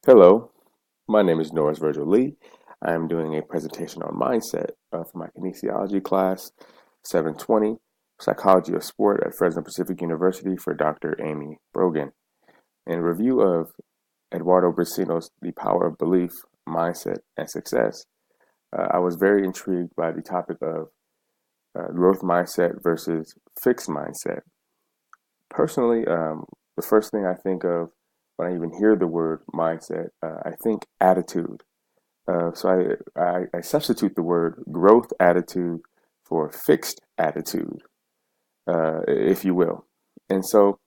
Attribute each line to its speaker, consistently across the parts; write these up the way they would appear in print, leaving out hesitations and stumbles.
Speaker 1: Hello, my name is Norris Virgil Lee. I am doing a presentation on mindset for my kinesiology class 720, Psychology of Sport at Fresno Pacific University for Dr. Amy Brogan. In review of Eduardo Bracino's The Power of Belief, Mindset, and Success, I was very intrigued by the topic of growth mindset versus fixed mindset. Personally, the first thing I think of when I even hear the word mindset, I think attitude. So I substitute the word growth attitude for fixed attitude, if you will. And so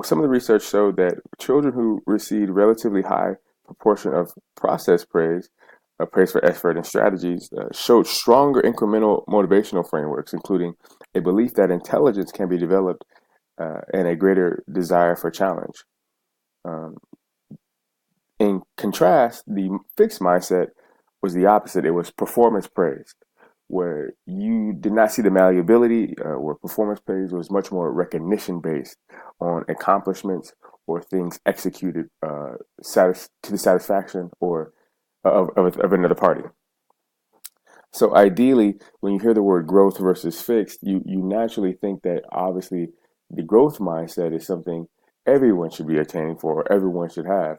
Speaker 1: some of the research showed that children who received relatively high proportion of process praise, praise for effort and strategies, showed stronger incremental motivational frameworks, including a belief that intelligence can be developed and a greater desire for challenge. Um, In contrast, the fixed mindset was the opposite. It was performance praise, where you did not see the malleability, where performance praise was much more recognition based on accomplishments or things executed to the satisfaction or of another party. So ideally, when you hear the word growth versus fixed, you naturally think that obviously the growth mindset is something everyone should be attaining for, or everyone should have.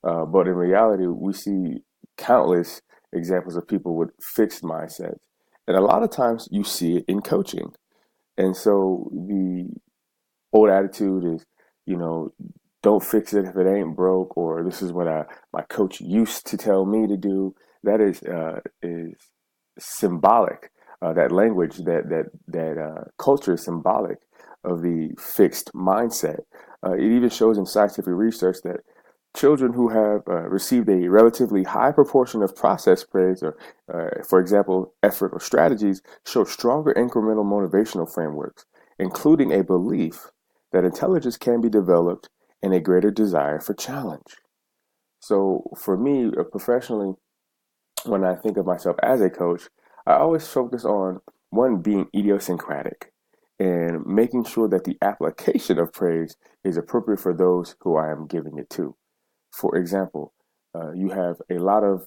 Speaker 1: But in reality, we see countless examples of people with fixed mindsets. And a lot of times you see it in coaching. And so the old attitude is, you know, don't fix it if it ain't broke, or this is what my coach used to tell me to do. That is symbolic. That language, that culture is symbolic of the fixed mindset. It even shows in scientific research that children who have received a relatively high proportion of process praise, or, for example, effort or strategies, show stronger incremental motivational frameworks, including a belief that intelligence can be developed and a greater desire for challenge. So, for me, professionally, when I think of myself as a coach, I always focus on one being idiosyncratic and making sure that the application of praise is appropriate for those who I am giving it to. For example, you have a lot of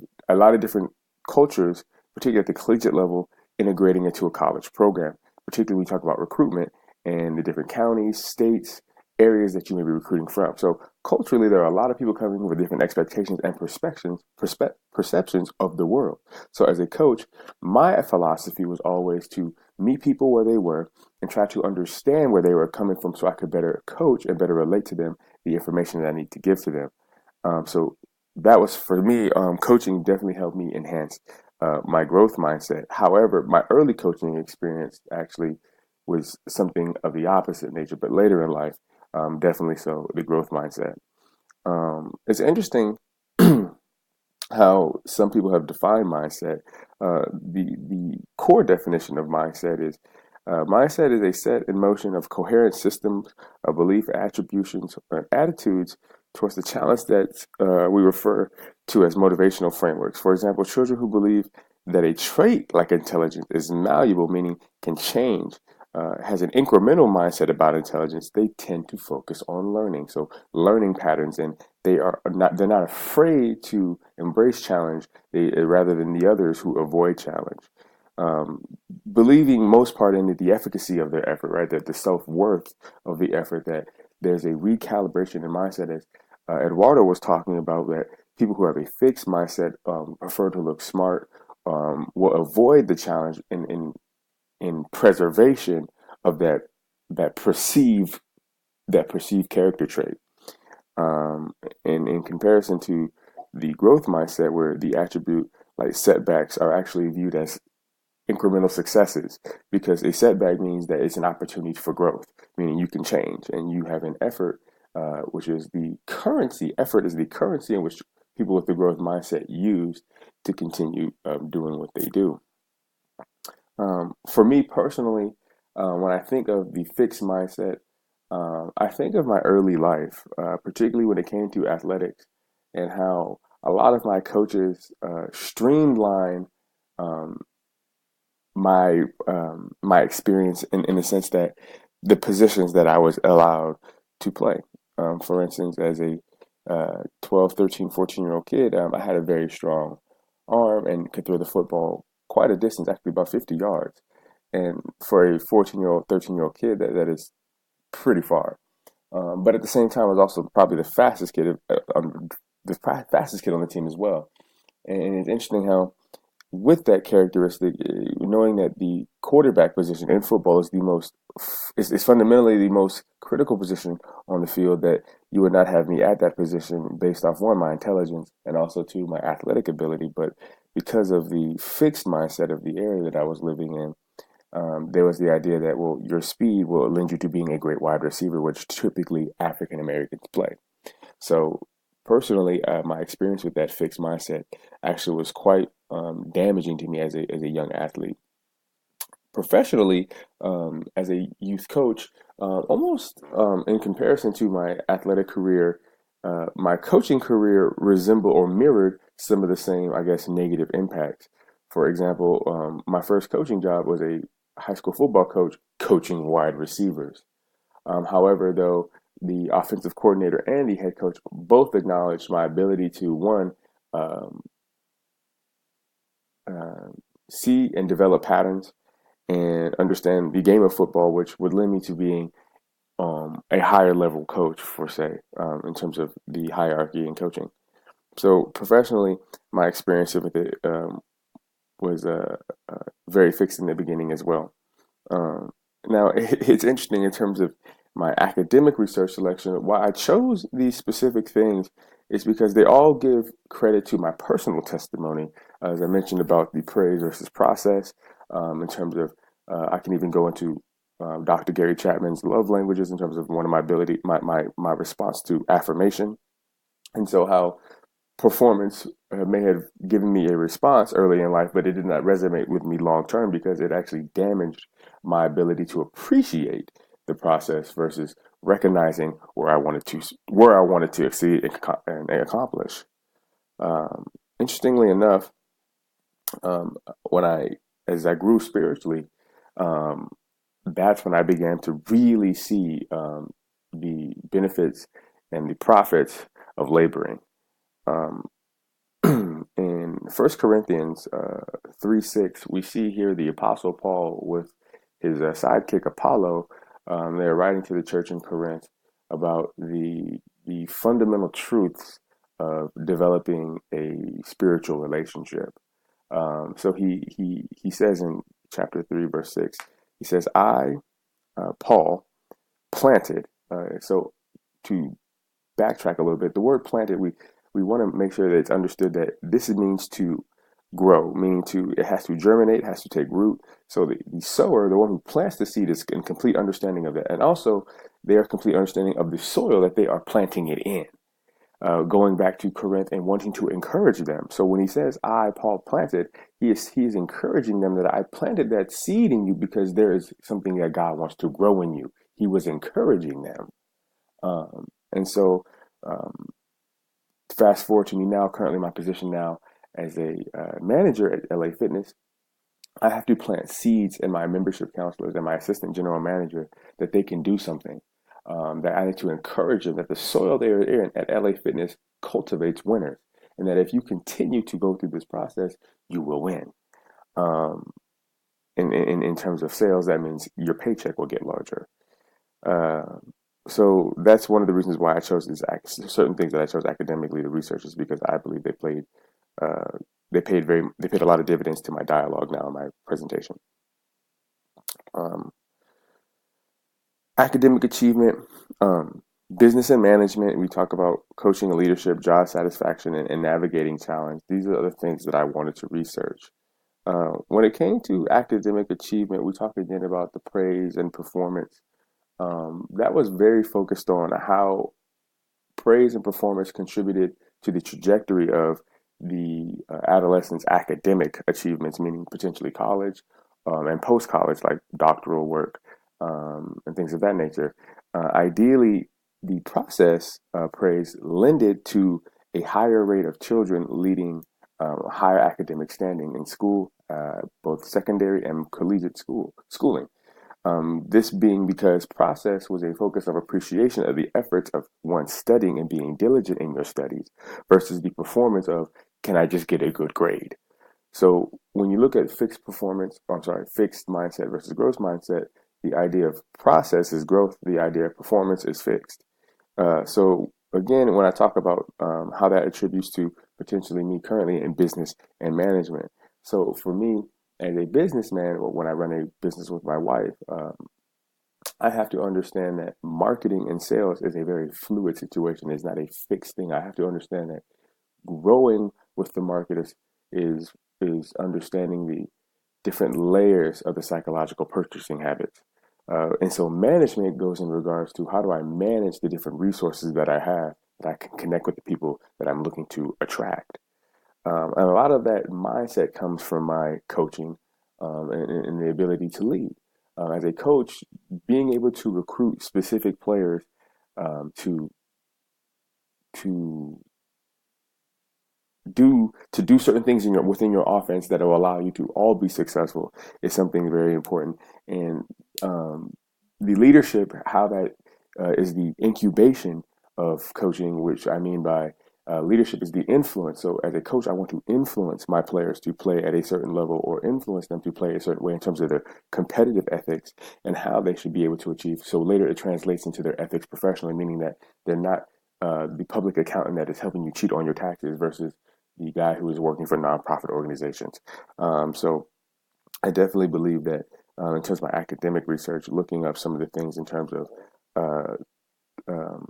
Speaker 1: different cultures, particularly at the collegiate level, integrating into a college program. Particularly, when we talk about recruitment and the different counties, states, areas that you may be recruiting from. So culturally, there are a lot of people coming with different expectations and perceptions of the world. So as a coach, my philosophy was always to meet people where they were and try to understand where they were coming from, so I could better coach and better relate to them the information that I need to give to them. So that was for me. Coaching definitely helped me enhance my growth mindset. However, my early coaching experience actually was something of the opposite nature, but later in life, definitely so the growth mindset. It's interesting how some people have defined mindset. The core definition of mindset is a set in motion of coherent systems of belief, attributions, or attitudes towards the challenge that we refer to as motivational frameworks. For example, children who believe that a trait like intelligence is malleable, meaning can change, has an incremental mindset about intelligence, they tend to focus on learning. So learning patterns, and they're not afraid to embrace challenge, rather than the others who avoid challenge. Um, Believing most part in the efficacy of their effort, right? That the self worth of the effort, that there's a recalibration in mindset, as Eduardo was talking about, that people who have a fixed mindset prefer to look smart, will avoid the challenge in preservation of that perceived that perceived character trait. And in comparison to the growth mindset, where the attribute like setbacks are actually viewed as incremental successes, because a setback means that it's an opportunity for growth, meaning you can change and you have an effort, which is the currency. Effort is the currency in which people with the growth mindset use to continue doing what they do. For me personally, when I think of the fixed mindset, I think of my early life, particularly when it came to athletics, and how a lot of my coaches streamline um, my experience in the sense that the positions that I was allowed to play. For instance, as a 12, 13, 14-year-old kid, I had a very strong arm and could throw the football quite a distance, actually about 50 yards. And for a 14-year-old, 13-year-old kid, that is pretty far. But at the same time, I was also probably the fastest kid on the team as well. And it's interesting how, with that characteristic, knowing that the quarterback position in football is fundamentally the most critical position on the field, that you would not have me at that position based off, one, my intelligence, and also two, my athletic ability, but because of the fixed mindset of the area that I was living in. There was the idea that, well, your speed will lend you to being a great wide receiver, which typically African Americans play. So personally, my experience with that fixed mindset actually was quite damaging to me as a young athlete. Professionally, as a youth coach, almost in comparison to my athletic career, my coaching career resembled or mirrored some of the same, I guess, negative impacts. For example, my first coaching job was a high school football coach coaching wide receivers. However, though, the offensive coordinator and the head coach both acknowledged my ability to, one, um, uh, see and develop patterns and understand the game of football, which would lend me to being a higher level coach, for say, in terms of the hierarchy in coaching. So professionally, my experience with it was very fixed in the beginning as well. Um, Now, it's interesting in terms of my academic research selection. Why I chose these specific things is because they all give credit to my personal testimony. As I mentioned about the praise versus process, in terms of, I can even go into Dr. Gary Chapman's love languages in terms of one of my response to affirmation. And so how performance may have given me a response early in life, but it did not resonate with me long term because it actually damaged my ability to appreciate the process versus recognizing where I wanted to exceed and accomplish. Um, Interestingly enough, when I as I grew spiritually, um, that's when I began to really see the benefits and the profits of laboring. Um, in First Corinthians 3:6, we see here the Apostle Paul with his sidekick Apollo. They're writing to the church in Corinth about the fundamental truths of developing a spiritual relationship. So he says in chapter 3, verse 6, he says, "I, Paul, planted." So to backtrack a little bit, the word planted, we want to make sure that it's understood that this means to grow, meaning it has to germinate, has to take root. So the sower, the one who plants the seed, is in complete understanding of that. And also their complete understanding of the soil that they are planting it in. Going back to Corinth and wanting to encourage them. So when he says, "I, Paul, planted," he is encouraging them that I planted that seed in you because there is something that God wants to grow in you. He was encouraging them. And so, um, fast forward to me now, currently my position now as a manager at LA Fitness, I have to plant seeds in my membership counselors and my assistant general manager that they can do something. That I need to encourage them that the soil they're in at LA Fitness cultivates winners, and that if you continue to go through this process, you will win. Um, in terms of sales, that means your paycheck will get larger. Uh, so that's one of the reasons why I chose certain things that I chose academically to research, is because I believe uh, they paid a lot of dividends to my dialogue now in my presentation. Um, Academic achievement, business and management. We talk about coaching and leadership, job satisfaction, and navigating challenge. These are the things that I wanted to research. When it came to academic achievement, we talk again about the praise and performance. That was very focused on how praise and performance contributed to the trajectory of the adolescent's academic achievements, meaning potentially college and post college, like doctoral work and things of that nature. Ideally, the process praise lended to a higher rate of children leading higher academic standing in school, both secondary and collegiate schooling. This being because process was a focus of appreciation of the efforts of one studying and being diligent in your studies versus the performance of, can I just get a good grade? So when you look at fixed mindset versus growth mindset, the idea of process is growth, the idea of performance is fixed. So again, when I talk about how that attributes to potentially me currently in business and management. So for me as a businessman, or when I run a business with my wife, I have to understand that marketing and sales is a very fluid situation. It's not a fixed thing. I have to understand that growing with the market is is understanding the different layers of the psychological purchasing habits. And so management goes in regards to, how do I manage the different resources that I have that I can connect with the people that I'm looking to attract. And a lot of that mindset comes from my coaching, and the ability to lead. As a coach, being able to recruit specific players to to do certain things in your within your offense that will allow you to all be successful is something very important. And the leadership, how that is the incubation of coaching, which I mean by leadership is the influence. So as a coach, I want to influence my players to play at a certain level, or influence them to play a certain way in terms of their competitive ethics and how they should be able to achieve. So later it translates into their ethics professionally, meaning that they're not the public accountant that is helping you cheat on your taxes versus the guy who is working for nonprofit organizations. So I definitely believe that in terms of my academic research, looking up some of the things in terms of uh, um,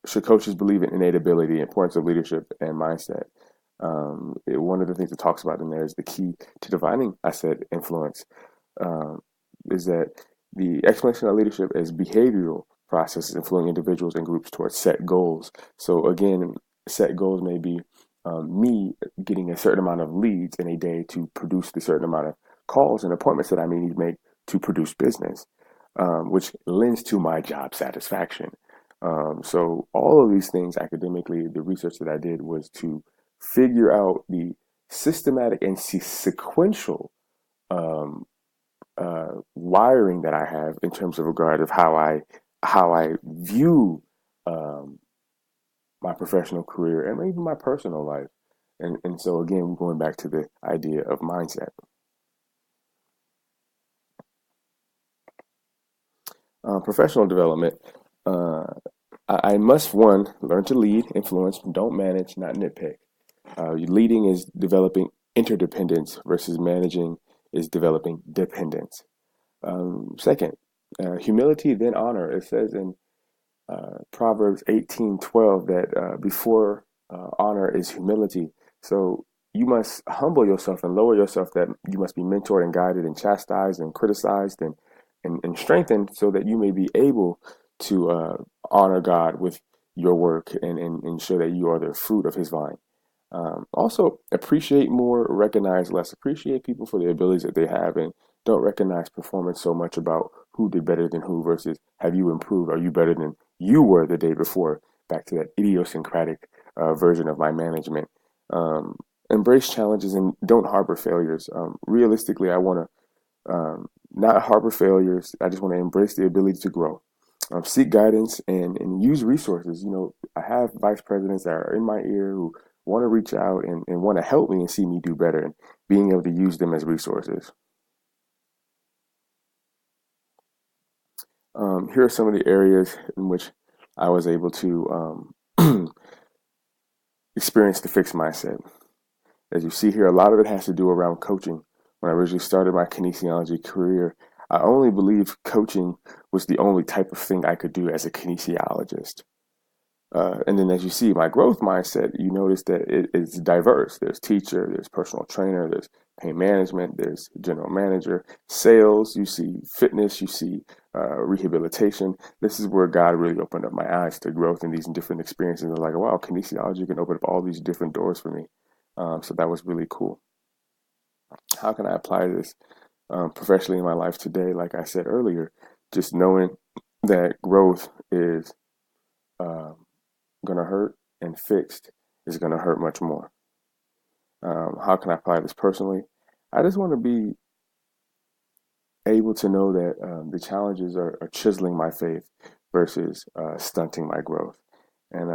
Speaker 1: should coaches believe in innate ability, importance of leadership and mindset. One of the things it talks about in there is the key to defining, I said, influence, um, is that the explanation of leadership as behavioral processes influencing individuals and groups towards set goals. So again, set goals may be me getting a certain amount of leads in a day to produce the certain amount of calls and appointments that I may need to make to produce business, which lends to my job satisfaction. So all of these things academically, the research that I did was to figure out the systematic and sequential um, wiring that I have in terms of regard of how I view um, my professional career and even my personal life. And so again, going back to the idea of mindset. Professional development. Uh, I must, one, learn to lead, influence, don't manage, not nitpick. Leading is developing interdependence versus managing is developing dependence. Second, humility, then honor. It says in Proverbs 18:12 that before honor is humility. So you must humble yourself and lower yourself, that you must be mentored and guided and chastised and criticized and strengthened so that you may be able to honor God with your work and show that you are the fruit of his vine. Also, appreciate more, recognize less. Appreciate people for the abilities that they have, and don't recognize performance so much about who did better than who versus have you improved? Are you better than you were the day before? Back to that idiosyncratic version of my management. Um, Embrace challenges and don't harbor failures. Realistically, I want to not harbor failures. I just want to embrace the ability to grow. Seek guidance and use resources. I have vice presidents that are in my ear who want to reach out and want to help me and see me do better, and being able to use them as resources. Here are some of the areas in which I was able to experience the fixed mindset. As you see here, a lot of it has to do around coaching. When I originally started my kinesiology career, I only believed coaching was the only type of thing I could do as a kinesiologist. And then as you see my growth mindset, you notice that it's diverse. There's teacher, there's personal trainer, there's pain management, there's general manager, sales, you see fitness, you see rehabilitation. This is where God really opened up my eyes to growth and these different experiences. And like, wow, kinesiology can open up all these different doors for me. So that was really cool. How can I apply this professionally in my life today? Like I said earlier, just knowing that growth is um, going to hurt and fixed is going to hurt much more. How can I apply this personally? I just want to be able to know that the challenges are chiseling my faith versus stunting my growth. And